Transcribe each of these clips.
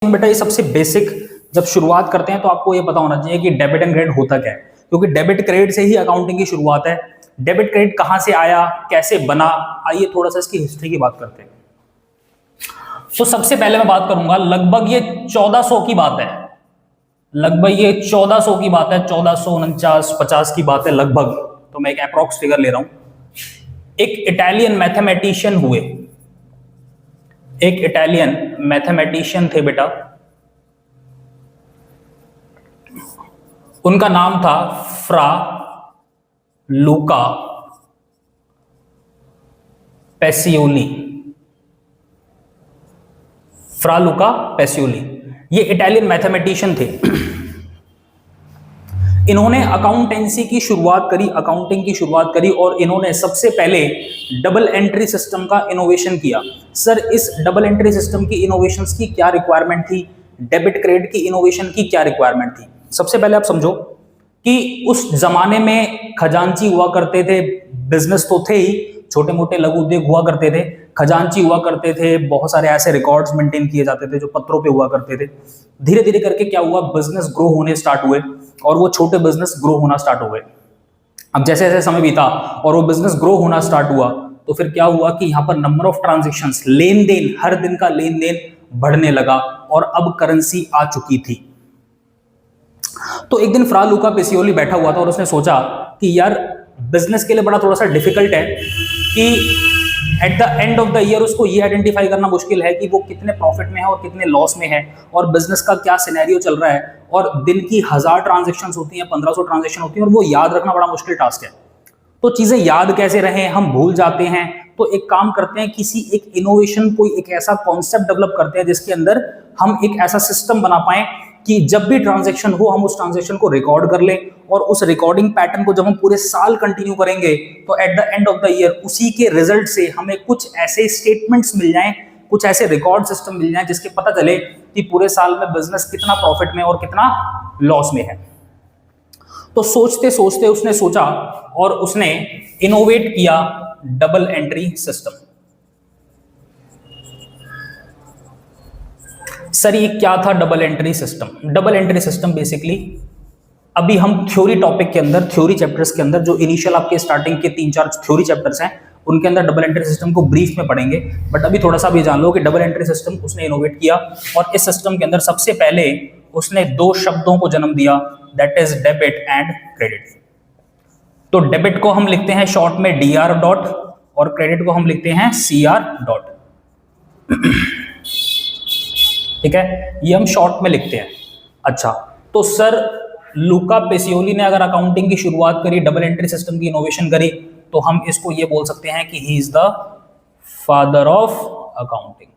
बेटा ये सबसे बेसिक जब शुरुआत करते हैं तो आपको ये पता होना चाहिए कि डेबिट एंड क्रेडिट होता क्या है, क्योंकि डेबिट क्रेडिट से ही अकाउंटिंग की शुरुआत है। डेबिट क्रेडिट कहां से आया, कैसे बना, आइए थोड़ा सा इसकी हिस्ट्री की बात करते हैं। तो सबसे पहले मैं बात करूंगा, लगभग ये 1400 की बात है, लगभग ये 1400 की बात है, 1449-50 की बात है लगभग। तो मैं एक अप्रॉक्स फिगर ले रहा हूं। एक इटालियन मैथमेटिशियन हुए, एक इटालियन मैथमेटिशियन थे बेटा, उनका नाम था फ्रा लूका पेसियोली। फ्रा लूका पेसियोली ये इटालियन मैथमेटिशियन थे। इन्होंने अकाउंटेंसी की शुरुआत करी, अकाउंटिंग की शुरुआत करी, और इन्होंने सबसे पहले डबल एंट्री सिस्टम का इनोवेशन किया। सर इस डबल एंट्री सिस्टम की इनोवेशंस की क्या रिक्वायरमेंट थी, डेबिट क्रेडिट की इनोवेशन की क्या रिक्वायरमेंट थी? सबसे पहले आप समझो कि उस जमाने में खजांची हुआ करते थे, बिजनेस तो थे ही, छोटे मोटे लघु उद्योग हुआ करते थे, खजांची हुआ करते थे, बहुत सारे ऐसे रिकॉर्ड्स मेंटेन किए जाते थे जो पत्रों पे हुआ करते थे। धीरे धीरे करके क्या हुआ, बिजनेस ग्रो होने स्टार्ट हुए और वो छोटे बिजनेस ग्रो होना स्टार्ट हो गए। अब जैसे जैसे समय बीता और वो बिजनेस ग्रो होना स्टार्ट हुआ तो फिर क्या हुआ कि यहाँ पर नंबर ऑफ ट्रांजेक्शंस, लेन देन, हर दिन का लेन देन बढ़ने लगा और अब करेंसी आ चुकी थी। तो एक दिन फ्रा लूका पेसियोली बैठा हुआ था और उसने सोचा कि यार बिजनेस के लिए बड़ा थोड़ा सा डिफिकल्ट है कि at the end of the year उसको ये आइडेंटिफाई करना मुश्किल है कि वो कितने प्रॉफिट में है और कितने लॉस में है, और बिजनेस का क्या सिनेरियो चल रहा है, और दिन की 1000 ट्रांजेक्शंस होती हैं, 1500 ट्रांजेक्शन होती हैं, और वो याद रखना बड़ा मुश्किल टास्क है। तो चीजें याद कैसे रहें, हम भूल जाते हैं। तो एक काम करते हैं, किसी एक इनोवेशन, कोई एक ऐसा कॉन्सेप्ट डेवलप करते हैं जिसके अंदर हम एक ऐसा सिस्टम बना पाए कि जब भी ट्रांजैक्शन हो हम उस ट्रांजैक्शन को रिकॉर्ड कर लें, और उस रिकॉर्डिंग पैटर्न को जब हम पूरे साल कंटिन्यू करेंगे तो at the end of the year उसी के रिजल्ट से हमें कुछ ऐसे स्टेटमेंट्स मिल जाएं, कुछ ऐसे रिकॉर्ड सिस्टम मिल जाएं जिसके पता चले कि पूरे साल में बिजनेस कितना प्रॉफिट में और कितना लॉस में है। तो सोचते सोचते उसने सोचा और उसने इनोवेट किया डबल एंट्री सिस्टम। सर ये क्या था double entry system? Double entry system basically, अभी हम थ्योरी टॉपिक के अंदर, थ्योरी चैप्टर्स के अंदर, जो इनिशियल आपके स्टार्टिंग के 3-4 थ्योरी चैप्टर्स हैं उनके अंदर डबल एंट्री सिस्टम को ब्रीफ में पढ़ेंगे, बट अभी थोड़ा सा भी जान लो कि डबल एंट्री सिस्टम उसने इनोवेट किया। और इस सिस्टम के अंदर सबसे पहले उसने 2 शब्दों को जन्म दिया, that is debit and credit. तो डेबिट को हम लिखते हैं शॉर्ट में DR डॉट, और क्रेडिट को हम लिखते हैं CR डॉट। ठीक है, ये हम शॉर्ट में लिखते हैं। अच्छा, तो सर लूका पेसियोली ने अगर अकाउंटिंग की शुरुआत करी, डबल एंट्री सिस्टम की इनोवेशन करी, तो हम इसको ये बोल सकते हैं कि he is the father of accounting.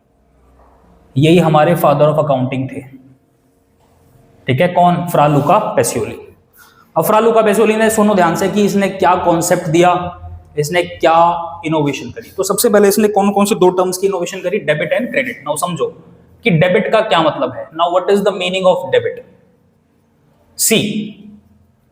यही हमारे फादर ऑफ अकाउंटिंग थे। ठीक है, कौन? फ्रा लूका पेसियोली। अब फ्रा लूका पेसियोली ने, सुनो ध्यान से, कि इसने क्या कॉन्सेप्ट दिया, इसने क्या इनोवेशन करी। तो सबसे पहले इसने कौन कौन से 2 टर्म्स की इनोवेशन करी? Debit and credit. नाउ समझो कि डेबिट का क्या मतलब है। Now what is the meaning of debit? C,